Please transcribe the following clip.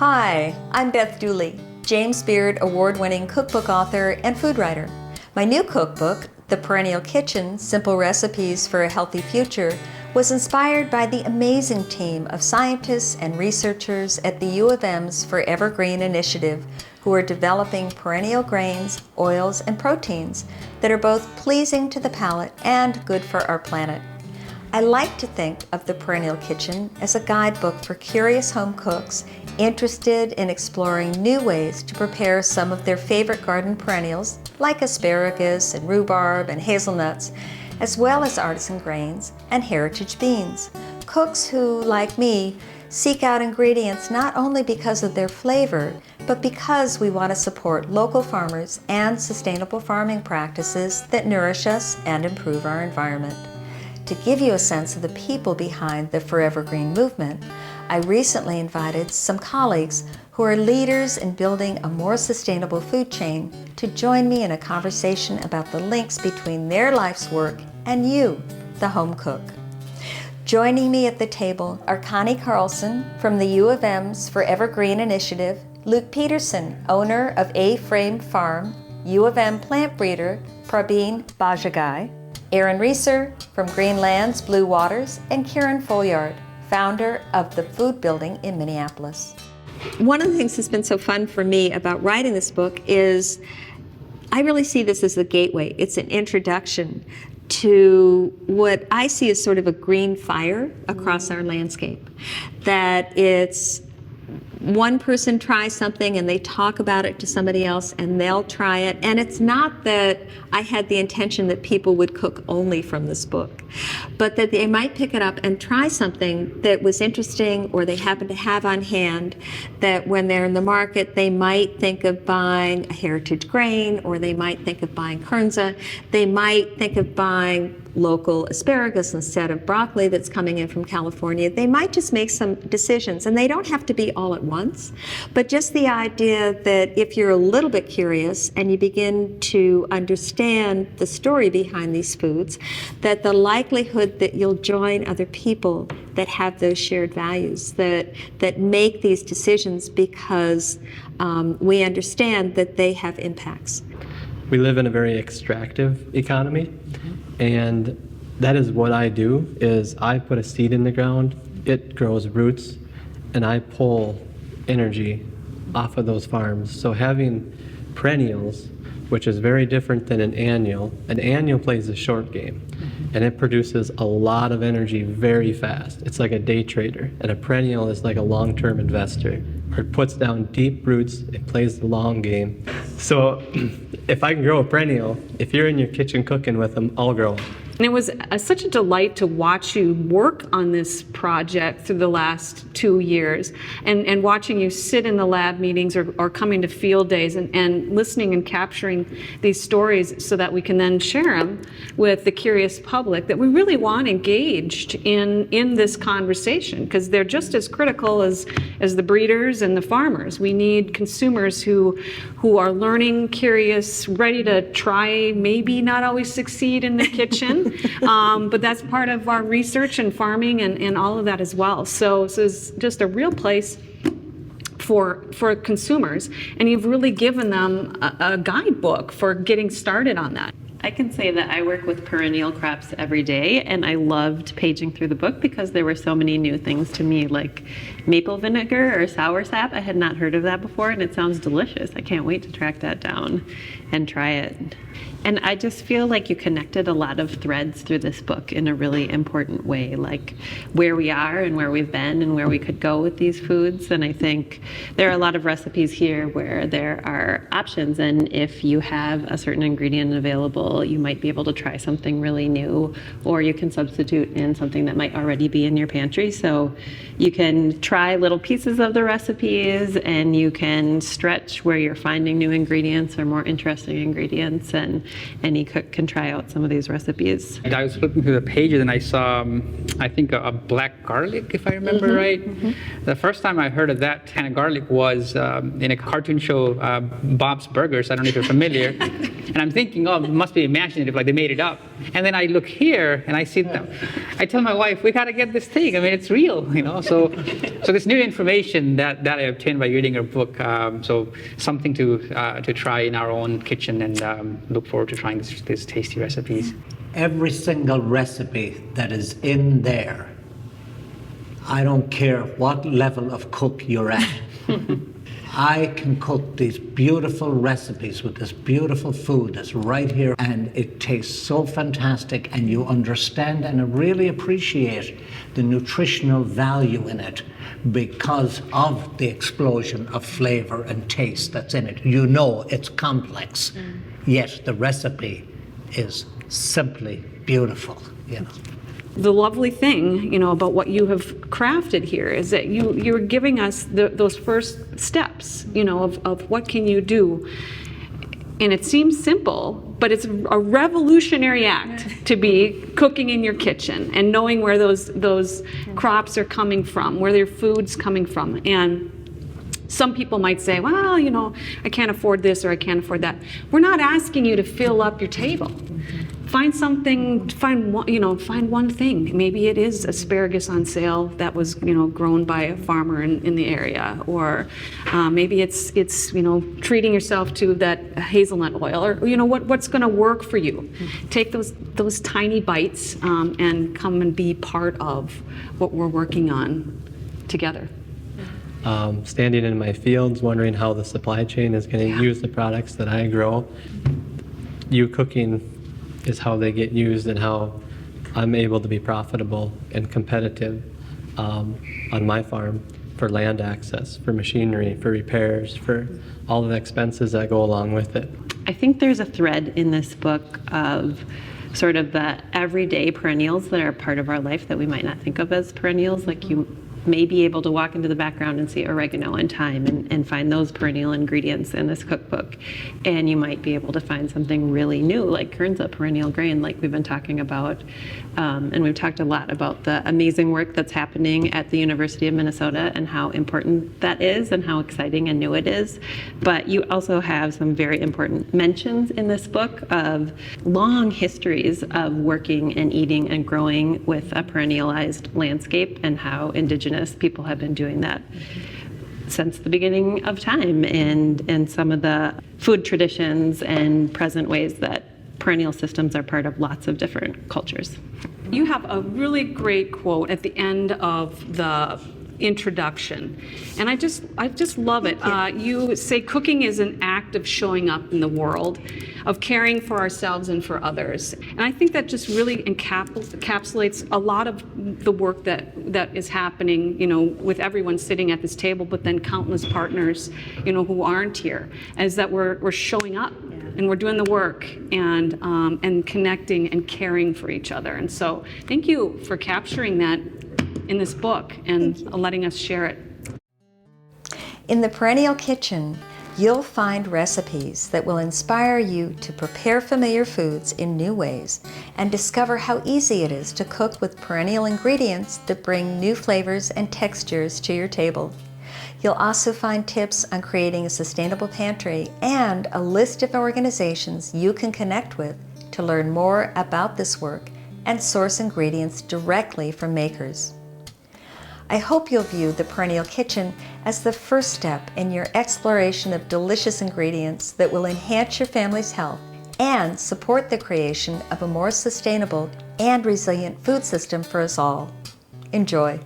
Hi, I'm Beth Dooley, James Beard Award-winning cookbook author and food writer. My new cookbook, The Perennial Kitchen, Simple Recipes for a Healthy Future, was inspired by the amazing team of scientists and researchers at the U of M's Forever Green Initiative who are developing perennial grains, oils, and proteins that are both pleasing to the palate and good for our planet. I like to think of the Perennial Kitchen as a guidebook for curious home cooks interested in exploring new ways to prepare some of their favorite garden perennials like asparagus and rhubarb and hazelnuts, as well as artisan grains and heritage beans. Cooks who, like me, seek out ingredients not only because of their flavor, but because we want to support local farmers and sustainable farming practices that nourish us and improve our environment. To give you a sense of the people behind the Forever Green movement, I recently invited some colleagues who are leaders in building a more sustainable food chain to join me in a conversation about the links between their life's work and you, the home cook. Joining me at the table are Connie Carlson from the U of M's Forever Green Initiative, Luke Peterson, owner of A-Frame Farm, U of M plant breeder Prabeen Bajagai, Aaron Reeser from Greenland's Blue Waters, and Karen Folliard, founder of the Food Building in Minneapolis. One of the things that's been so fun for me about writing this book is I really see this as a gateway. It's an introduction to what I see as sort of a green fire across our landscape. That it's one person tries something and they talk about it to somebody else and they'll try it. And it's not that I had the intention that people would cook only from this book, but that they might pick it up and try something that was interesting or they happen to have on hand, that when they're in the market they might think of buying a heritage grain, or they might think of buying kernza, they might think of buying local asparagus instead of broccoli that's coming in from California. They might just make some decisions, and they don't have to be all at once, but just the idea that if you're a little bit curious and you begin to understand the story behind these foods, that the likelihood that you'll join other people that have those shared values, that make these decisions because we understand that they have impacts. We live in a very extractive economy, and that is what I do. Is I put a seed in the ground, it grows roots, and I pull energy off of those farms. So having perennials, which is very different than an annual plays a short game, and it produces a lot of energy very fast. It's like a day trader, and a perennial is like a long-term investor. It puts down deep roots, it plays the long game. So if I can grow a perennial, if you're in your kitchen cooking with them, I'll grow them. And it was such a delight to watch you work on this project through the last 2 years, and watching you sit in the lab meetings or coming to field days and listening and capturing these stories so that we can then share them with the curious public that we really want engaged in this conversation, because they're just as critical as the breeders and the farmers. We need consumers who are learning, curious, ready to try, maybe not always succeed in the kitchen. But that's part of our research and farming and all of that as well. So it's just a real place for consumers, and you've really given them a guidebook for getting started on that. I can say that I work with perennial crops every day, and I loved paging through the book because there were so many new things to me, like maple vinegar or soursop. I had not heard of that before, and it sounds delicious. I can't wait to track that down and try it. And I just feel like you connected a lot of threads through this book in a really important way, like where we are and where we've been and where we could go with these foods. And I think there are a lot of recipes here where there are options, and if you have a certain ingredient available, you might be able to try something really new, or you can substitute in something that might already be in your pantry. So you can try little pieces of the recipes, and you can stretch where you're finding new ingredients or more interesting ingredients, and any cook can try out some of these recipes. I was flipping through the pages and I saw, I think, a black garlic, if I remember right. The first time I heard of that kind of garlic was in a cartoon show, Bob's Burgers. I don't know if you're familiar. And I'm thinking, oh, it must be imaginative, like they made it up. And then I look here and I see them. I tell my wife, we got to get this thing. I mean, it's real, you know. So this new information that I obtained by reading her book, so something to try in our own kitchen, and look forward to trying these tasty recipes. Every single recipe that is in there, I don't care what level of cook you're at. I can cook these beautiful recipes with this beautiful food that's right here, and it tastes so fantastic, and you understand and really appreciate the nutritional value in it because of the explosion of flavor and taste that's in it. You know it's complex, yet the recipe is simply beautiful, you know. The lovely thing, you know, about what you have crafted here is that you're giving us those first steps, you know, of what can you do. And it seems simple, but it's a revolutionary act to be cooking in your kitchen and knowing where those crops are coming from, where their food's coming from. And some people might say, well, you know, I can't afford this or I can't afford that. We're not asking you to fill up your table. Find something, find one thing. Maybe it is asparagus on sale that was, you know, grown by a farmer in the area, or maybe it's you know, treating yourself to that hazelnut oil, or you know what's going to work for you. Take those tiny bites and come and be part of what we're working on together. Standing in my fields, wondering how the supply chain is going to use the products that I grow. You cooking is how they get used and how I'm able to be profitable and competitive on my farm for land access, for machinery, for repairs, for all of the expenses that go along with it. I think there's a thread in this book of sort of the everyday perennials that are part of our life that we might not think of as perennials. Like you may be able to walk into the background and see oregano and thyme and find those perennial ingredients in this cookbook. And you might be able to find something really new, like kernza, perennial grain, like we've been talking about. And we've talked a lot about the amazing work that's happening at the University of Minnesota and how important that is and how exciting and new it is. But you also have some very important mentions in this book of long histories of working and eating and growing with a perennialized landscape, and how Indigenous people have been doing that since the beginning of time, and some of the food traditions and present ways that perennial systems are part of lots of different cultures. You have a really great quote at the end of the introduction, and I just love it. You say cooking is an act of showing up in the world, of caring for ourselves and for others. And I think that just really encapsulates a lot of the work that is happening, you know, with everyone sitting at this table, but then countless partners, you know, who aren't here, is that we're showing up. And we're doing the work and connecting and caring for each other. And so thank you for capturing that in this book and letting us share it. In the Perennial Kitchen, you'll find recipes that will inspire you to prepare familiar foods in new ways and discover how easy it is to cook with perennial ingredients that bring new flavors and textures to your table. You'll also find tips on creating a sustainable pantry and a list of organizations you can connect with to learn more about this work and source ingredients directly from makers. I hope you'll view the Perennial Kitchen as the first step in your exploration of delicious ingredients that will enhance your family's health and support the creation of a more sustainable and resilient food system for us all. Enjoy.